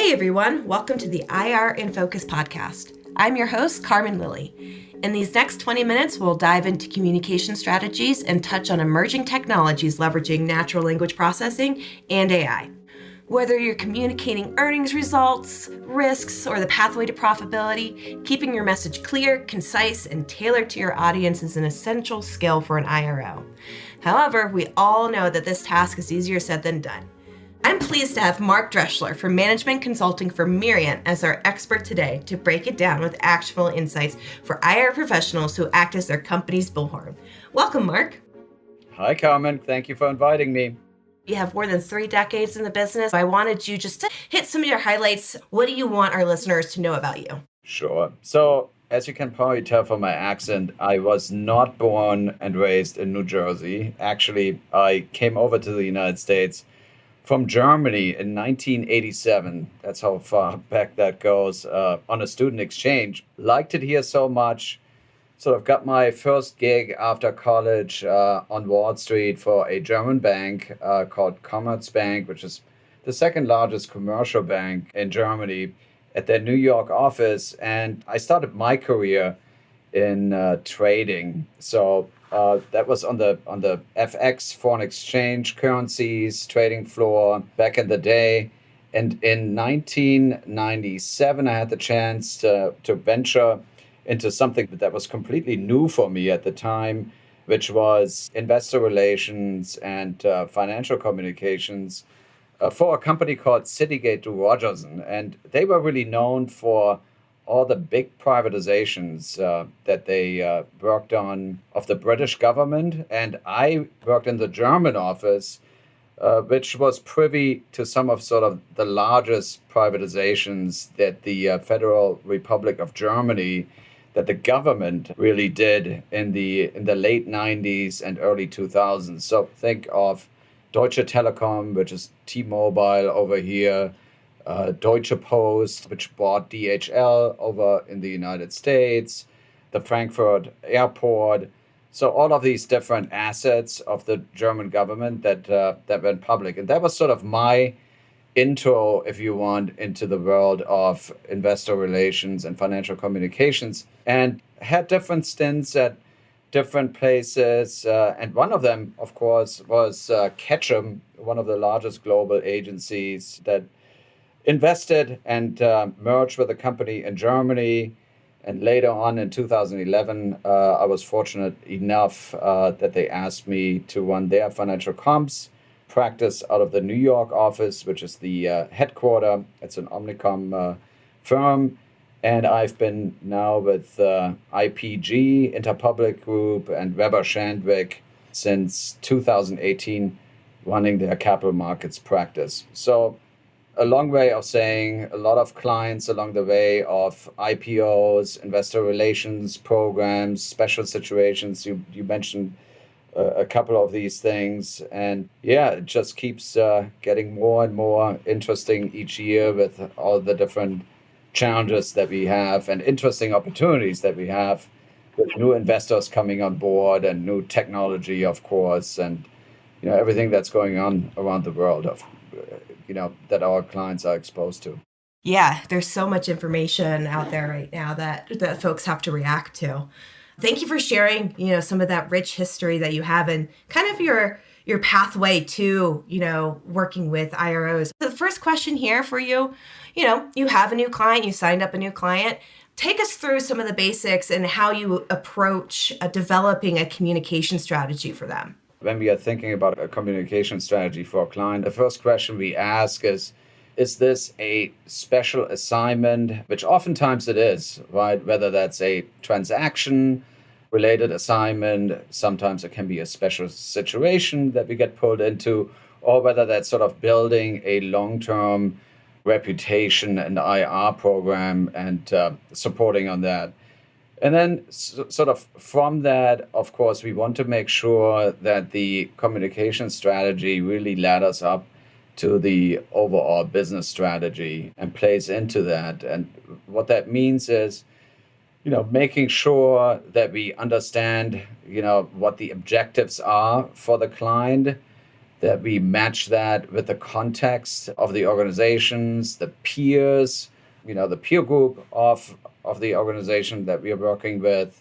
Hey everyone, welcome to the IR in Focus podcast. I'm your host, Carmen Lilly. In these next 20 minutes, we'll dive into communication strategies and touch on emerging technologies leveraging natural language processing and AI. Whether you're communicating earnings results, risks, or the pathway to profitability, keeping your message clear, concise, and tailored to your audience is an essential skill for an IRO. However, we all know that this task is easier said than done. I'm pleased to have Marc Dreschler from Management Consulting for Myriant as our expert today to break it down with actionable insights for IR professionals who act as their company's bullhorn. Welcome, Marc. Hi, Carmen. Thank you for inviting me. You have more than 3 decades in the business. I wanted you just to hit some of your highlights. What do you want our listeners to know about you? Sure. So, as you can probably tell from my accent, I was not born and raised in New Jersey. Actually, I came over to the United States from Germany in 1987. That's how far back that goes, on a student exchange. Liked it here so much. Sort of got my first gig after college on Wall Street for a German bank called Carmens Bank, which is the second largest commercial bank in Germany, at their New York office. And I started my career in trading. So that was on the FX, foreign exchange, currencies, trading floor back in the day. And in 1997, I had the chance to venture into something that was completely new for me at the time, which was investor relations and financial communications for a company called Citygate Rogerson. And they were really known for all the big privatizations that they worked on of the British government. And I worked in the German office, which was privy to some of sort of the largest privatizations that the Federal Republic of Germany, that the government really did in the late 90s and early 2000s. So think of Deutsche Telekom, which is T-Mobile over here, Deutsche Post, which bought DHL over in the United States, the Frankfurt Airport. So all of these different assets of the German government that went public. And that was sort of my intro, if you want, into the world of investor relations and financial communications, and had different stints at different places. And one of them, of course, was Ketchum, one of the largest global agencies that invested and merged with a company in Germany. And later on in 2011, I was fortunate enough that they asked me to run their financial comms practice out of the New York office, which is the headquarter. It's an Omnicom firm. And I've been now with IPG, Interpublic Group, and Weber Shandwick since 2018, running their capital markets practice. So a long way of saying a lot of clients along the way of IPOs, investor relations programs, special situations. You mentioned a couple of these things. And yeah, it just keeps getting more and more interesting each year with all the different challenges that we have and interesting opportunities that we have with new investors coming on board and new technology, of course, and everything that's going on around the world of that our clients are exposed to. Yeah, there's so much information out there right now that folks have to react to. Thank you for sharing, some of that rich history that you have and kind of your pathway to, working with IROs. The first question here for you, you have a new client, you signed up a new client. Take us through some of the basics and how you approach developing a communication strategy for them. When we are thinking about a communication strategy for a client, the first question we ask is this a special assignment, which oftentimes it is, right? Whether that's a transaction-related assignment, sometimes it can be a special situation that we get pulled into, or whether that's sort of building a long-term reputation and IR program and supporting on that. And then sort of from that, of course, we want to make sure that the communication strategy really ladders up to the overall business strategy and plays into that. And what that means is, making sure that we understand, what the objectives are for the client, that we match that with the context of the organizations, the peers, the peer group of the organization that we are working with.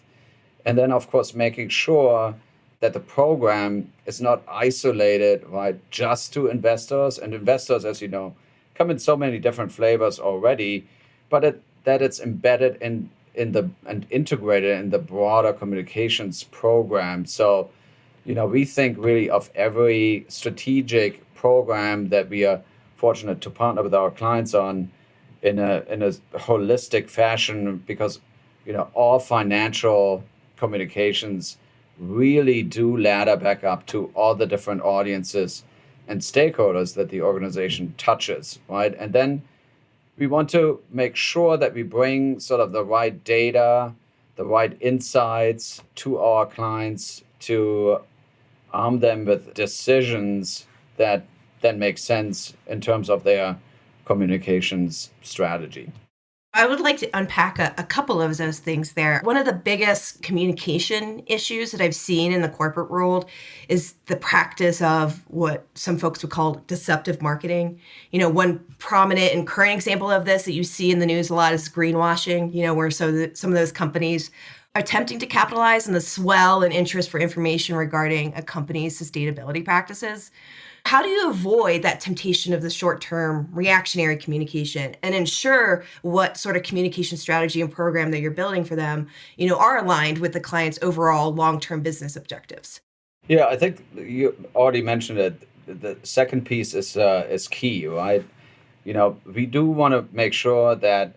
And then, of course, making sure that the program is not isolated, right, just to investors. And investors, as you know, come in so many different flavors already, but that it's embedded in and integrated in the broader communications program. So, we think really of every strategic program that we are fortunate to partner with our clients on in a holistic fashion, because all financial communications really do ladder back up to all the different audiences and stakeholders that the organization touches, right? And then we want to make sure that we bring sort of the right data, the right insights to our clients to arm them with decisions that then make sense in terms of their communications strategy. I would like to unpack a couple of those things there. One of the biggest communication issues that I've seen in the corporate world is the practice of what some folks would call deceptive marketing. One prominent and current example of this that you see in the news a lot is greenwashing, where some of those companies are attempting to capitalize on the swell and interest for information regarding a company's sustainability practices. How do you avoid that temptation of the short-term reactionary communication and ensure what sort of communication strategy and program that you're building for them, are aligned with the client's overall long-term business objectives? Yeah, I think you already mentioned it. The second piece is key, right? We do want to make sure that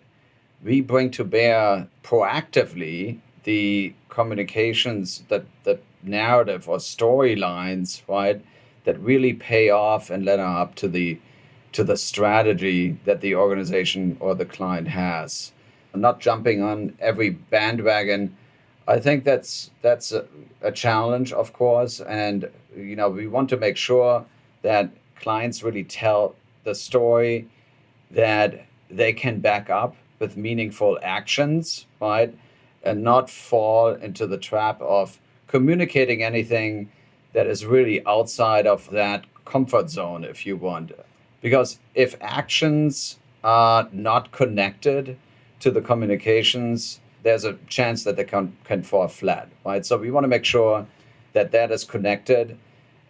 we bring to bear proactively the communications, that the narrative or storylines, right, that really pay off and ladder up to the strategy that the organization or the client has. Not jumping on every bandwagon. I think that's a challenge, of course, and we want to make sure that clients really tell the story that they can back up with meaningful actions, right, and not fall into the trap of communicating anything that is really outside of that comfort zone, if you want. Because if actions are not connected to the communications, there's a chance that they can fall flat, right? So we want to make sure that that is connected.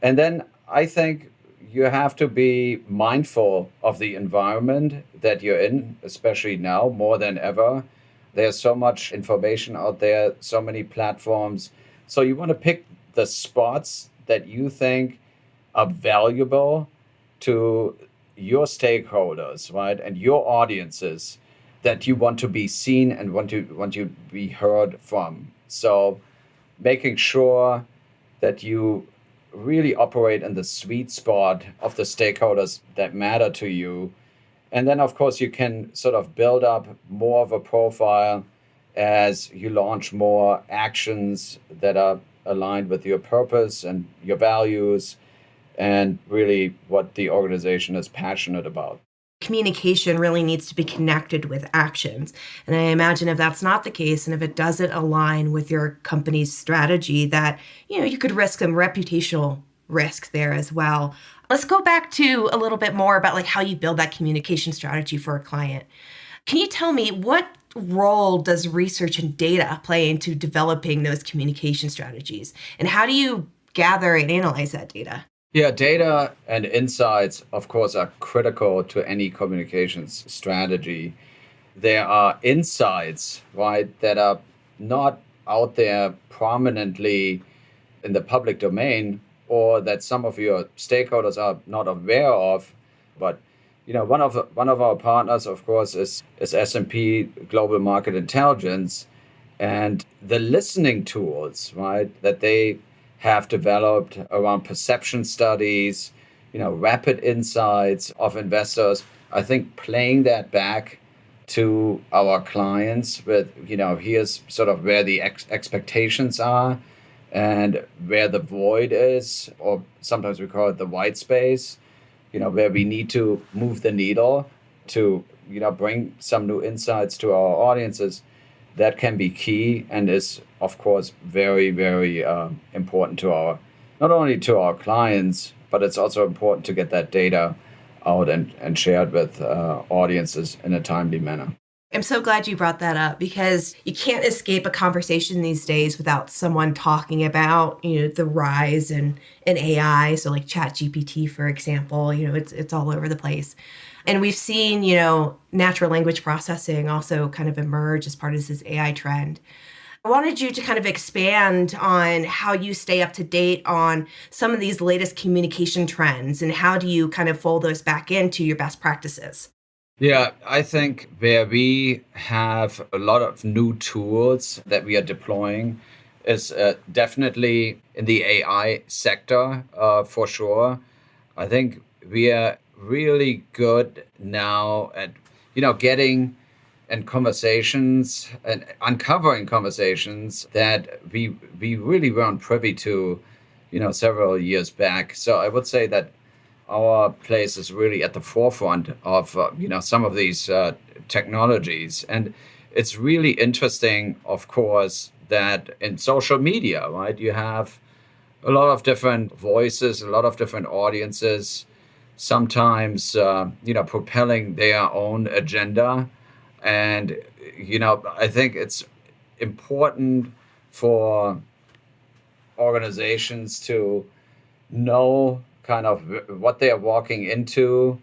And then I think you have to be mindful of the environment that you're in, especially now more than ever. There's so much information out there, so many platforms. So you want to pick the spots that you think are valuable to your stakeholders, right, and your audiences that you want to be seen and want to be heard from. So making sure that you really operate in the sweet spot of the stakeholders that matter to you. And then, of course, you can sort of build up more of a profile as you launch more actions that are aligned with your purpose and your values and really what the organization is passionate about. Communication really needs to be connected with actions. And I imagine if that's not the case, and if it doesn't align with your company's strategy, that, you could risk some reputational risk there as well. Let's go back to a little bit more about how you build that communication strategy for a client. Can you tell me what role does research and data play into developing those communication strategies? And how do you gather and analyze that data? Yeah, data and insights, of course, are critical to any communications strategy. There are insights, right, that are not out there prominently in the public domain, or that some of your stakeholders are not aware of. But one of our partners, of course, is S&P Global Market Intelligence, and the listening tools, right, that they have developed around perception studies, rapid insights of investors. I think playing that back to our clients with, here's sort of where the expectations are and where the void is, or sometimes we call it the white space, where we need to move the needle to, bring some new insights to our audiences. That can be key and is, of course, very, very important to not only to our clients, but it's also important to get that data out and shared with audiences in a timely manner. I'm so glad you brought that up because you can't escape a conversation these days without someone talking about, the rise in AI. So like ChatGPT, for example, it's all over the place. And we've seen, natural language processing also kind of emerge as part of this AI trend. I wanted you to kind of expand on how you stay up to date on some of these latest communication trends and how do you kind of fold those back into your best practices? Yeah, I think where we have a lot of new tools that we are deploying is definitely in the AI sector, for sure. I think we are really good now at, getting and conversations and uncovering conversations that we really weren't privy to, several years back. So I would say that our place is really at the forefront of some of these technologies, and it's really interesting, of course, that in social media, right, you have a lot of different voices, a lot of different audiences, sometimes propelling their own agenda, and I think it's important for organizations to know kind of what they are walking into,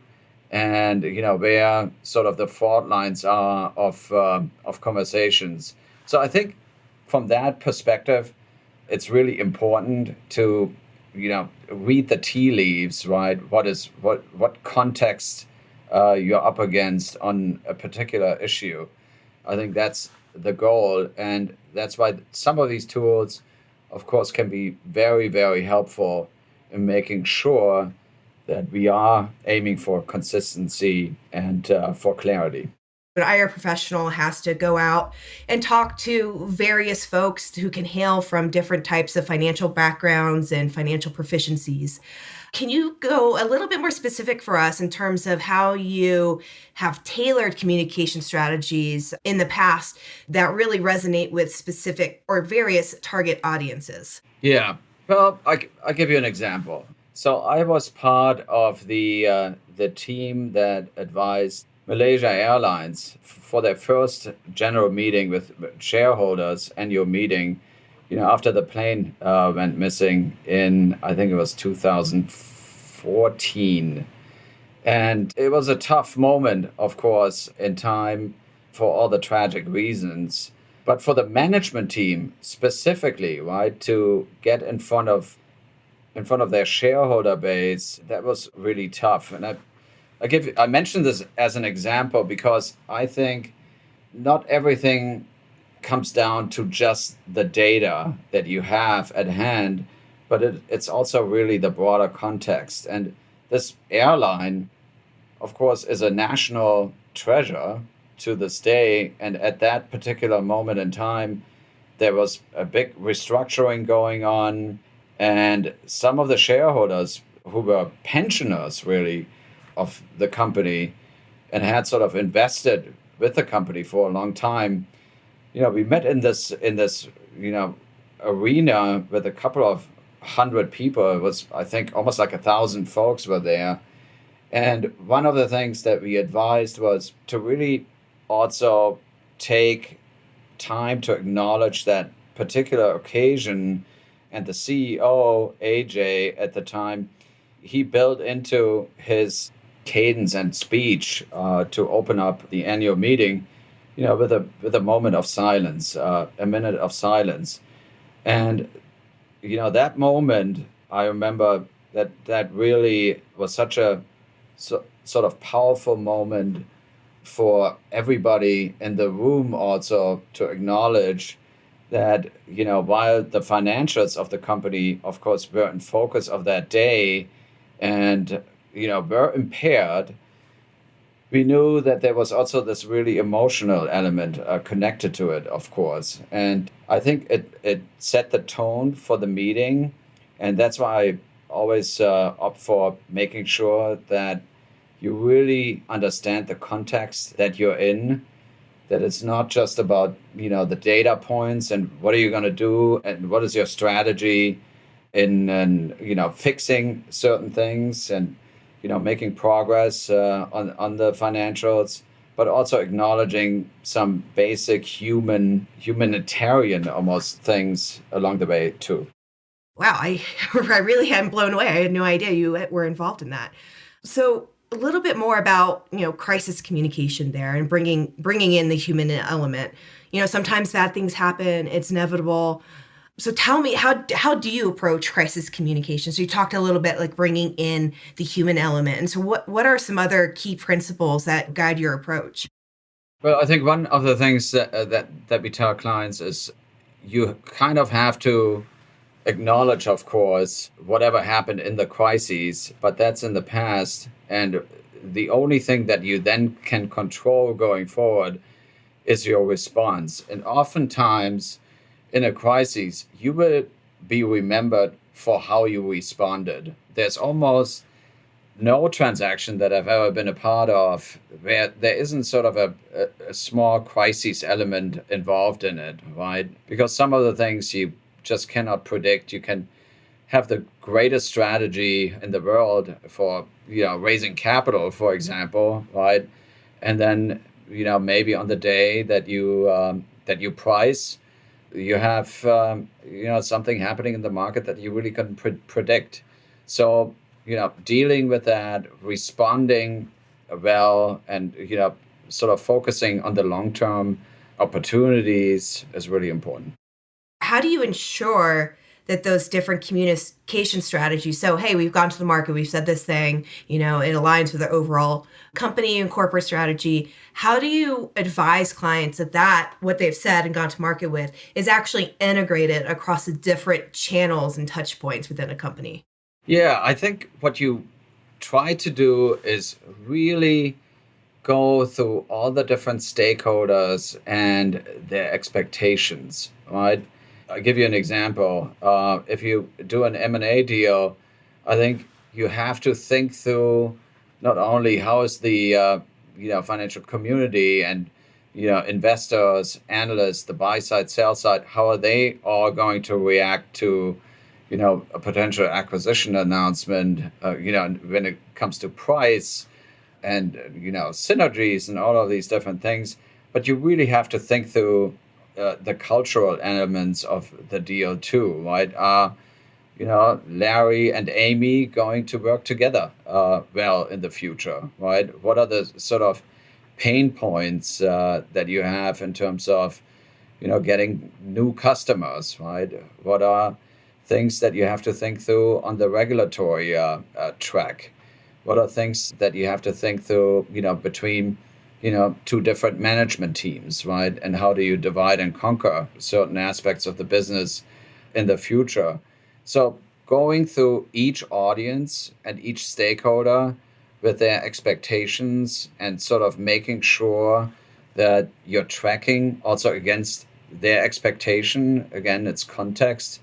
and where sort of the fault lines are of conversations. So I think from that perspective, it's really important to read the tea leaves, right? What context you're up against on a particular issue. I think that's the goal, and that's why some of these tools, of course, can be very, very helpful in making sure that we are aiming for consistency and for clarity. An IR professional has to go out and talk to various folks who can hail from different types of financial backgrounds and financial proficiencies. Can you go a little bit more specific for us in terms of how you have tailored communication strategies in the past that really resonate with specific or various target audiences? Yeah. Well, I'll give you an example. So I was part of the team that advised Malaysia Airlines for their first general meeting with shareholders, annual meeting, after the plane went missing in, I think it was 2014. And it was a tough moment, of course, in time for all the tragic reasons. But for the management team specifically, right, to get in front of their shareholder base, that was really tough. And I mentioned this as an example because I think not everything comes down to just the data that you have at hand, but it's also really the broader context. And this airline, of course, is a national treasure to this day. And at that particular moment in time, there was a big restructuring going on. And some of the shareholders who were pensioners, really, of the company and had sort of invested with the company for a long time, we met in this arena with a couple of hundred people. It was, I think, almost like 1,000 folks were there. And one of the things that we advised was to really also take time to acknowledge that particular occasion. And the CEO, AJ, at the time, he built into his cadence and speech to open up the annual meeting, with a moment of silence, a minute of silence. And, that moment, I remember that really was such a sort of powerful moment for everybody in the room also to acknowledge that, while the financials of the company, of course, were in focus of that day and, were impaired, we knew that there was also this really emotional element connected to it, of course. And I think it set the tone for the meeting. And that's why I always opt for making sure that you really understand the context that you're in, that it's not just about, the data points and what are you going to do and what is your strategy. in fixing certain things and making progress on the financials, but also acknowledging some basic humanitarian almost things along the way too. Wow, I really am blown away. I had no idea you were involved in that. So a little bit more about, crisis communication there and bringing in the human element. Sometimes bad things happen, it's inevitable. So tell me, how do you approach crisis communication? So you talked a little bit like bringing in the human element. And so what are some other key principles that guide your approach? Well, I think one of the things that we tell clients is you kind of have to acknowledge, of course, whatever happened in the crises, but that's in the past. And the only thing that you then can control going forward is your response. And oftentimes in a crisis, you will be remembered for how you responded. There's almost no transaction that I've ever been a part of where there isn't sort of a small crisis element involved in it, right? Because some of the things you just cannot predict. You can have the greatest strategy in the world for raising capital, for example, right? And then maybe on the day that you price, you have something happening in the market that you really couldn't predict. So dealing with that, responding well, and sort of focusing on the long-term opportunities is really important. How do you ensure that those different communication strategies, so hey, we've gone to the market, we've said this thing, it aligns with the overall company and corporate strategy. How do you advise clients that what they've said and gone to market with is actually integrated across the different channels and touch points within a company? Yeah, I think what you try to do is really go through all the different stakeholders and their expectations, right? I'll give you an example. If you do an M&A deal, I think you have to think through not only how is the financial community and investors, analysts, the buy side, sell side, how are they all going to react to a potential acquisition announcement? When it comes to price and synergies and all of these different things, but you really have to think through the cultural elements of the deal too, right? Larry and Amy going to work together well in the future, right? What are the sort of pain points that you have in terms of getting new customers, right? What are things that you have to think through on the regulatory track? What are things that you have to think through, between two different management teams, right? And how do you divide and conquer certain aspects of the business in the future? So going through each audience and each stakeholder with their expectations and sort of making sure that you're tracking also against their expectation, again, it's context,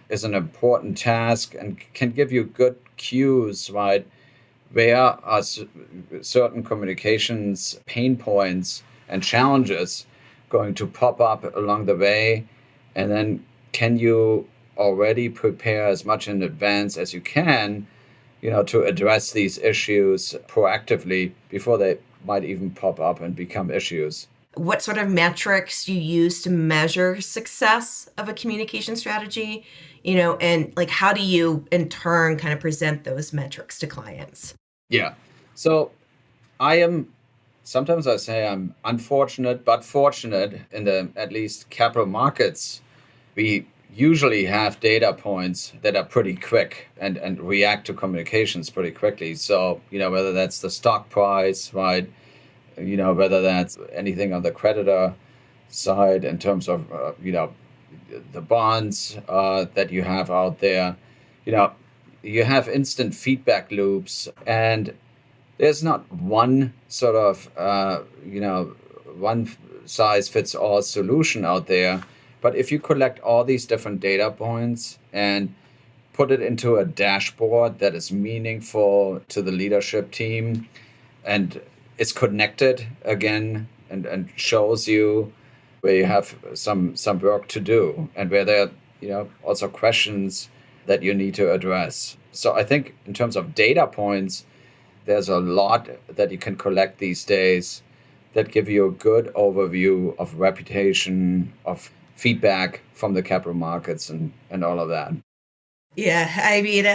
is an important task and can give you good cues, right? Where are certain communications pain points and challenges going to pop up along the way? And then can you already prepare as much in advance as you can, to address these issues proactively before they might even pop up and become issues? What sort of metrics do you use to measure success of a communication strategy? And like, how do you in turn kind of present those metrics to clients? Yeah. So sometimes I say I'm unfortunate, but fortunate in the, at least capital markets. We usually have data points that are pretty quick and react to communications pretty quickly. So, whether that's the stock price, right? Whether that's anything on the creditor side in terms of, the bonds that you have out there, you have instant feedback loops, and there's not one sort of, one size fits all solution out there. But if you collect all these different data points and put it into a dashboard that is meaningful to the leadership team and it's connected again and shows you where you have some work to do and where there are, also questions that you need to address. So I think in terms of data points, there's a lot that you can collect these days that give you a good overview of reputation, of feedback from the capital markets and all of that. Yeah, I mean,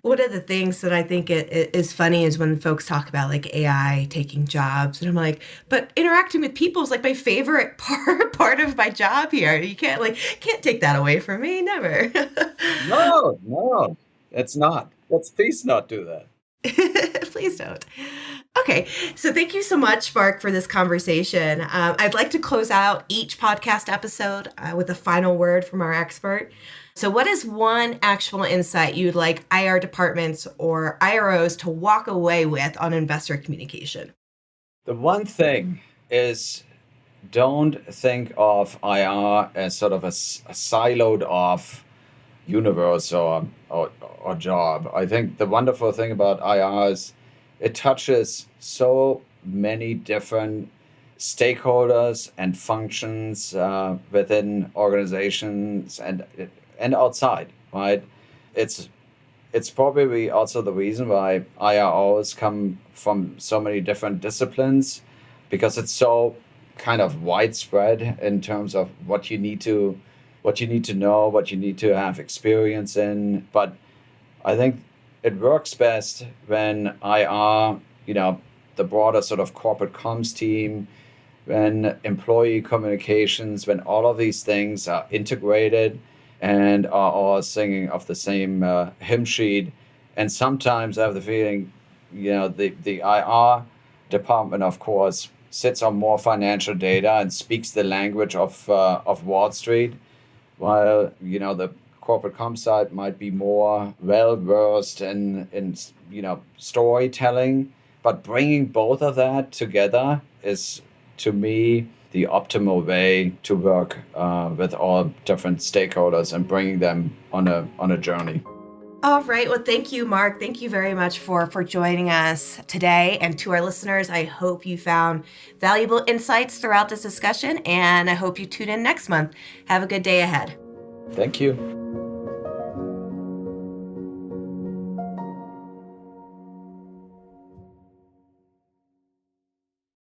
one of the things that I think is funny is when folks talk about like AI taking jobs, and I'm like, but interacting with people is like my favorite part of my job here. You can't take that away from me, never. No, it's not. Let's please not do that. Please don't. Okay, so thank you so much, Marc, for this conversation. I'd like to close out each podcast episode with a final word from our expert. So, what is one actual insight you'd like IR departments or IROs to walk away with on investor communication? The one thing is, don't think of IR as sort of a siloed off universe or job. I think the wonderful thing about IR is it touches so many different stakeholders and functions within organizations and outside, right? It's probably also the reason why IROs come from so many different disciplines, because it's so kind of widespread in terms of what you need to know, what you need to have experience in. But I think it works best when IR, the broader sort of corporate comms team, when employee communications, when all of these things are integrated and are all singing off the same hymn sheet. And sometimes I have the feeling, the IR department, of course, sits on more financial data and speaks the language of Wall Street, while the corporate comms side might be more well versed in storytelling. But bringing both of that together is, to me, the optimal way to work with all different stakeholders and bringing them on a journey. All right. Well, thank you, Marc. Thank you very much for joining us today. And to our listeners, I hope you found valuable insights throughout this discussion, and I hope you tune in next month. Have a good day ahead. Thank you.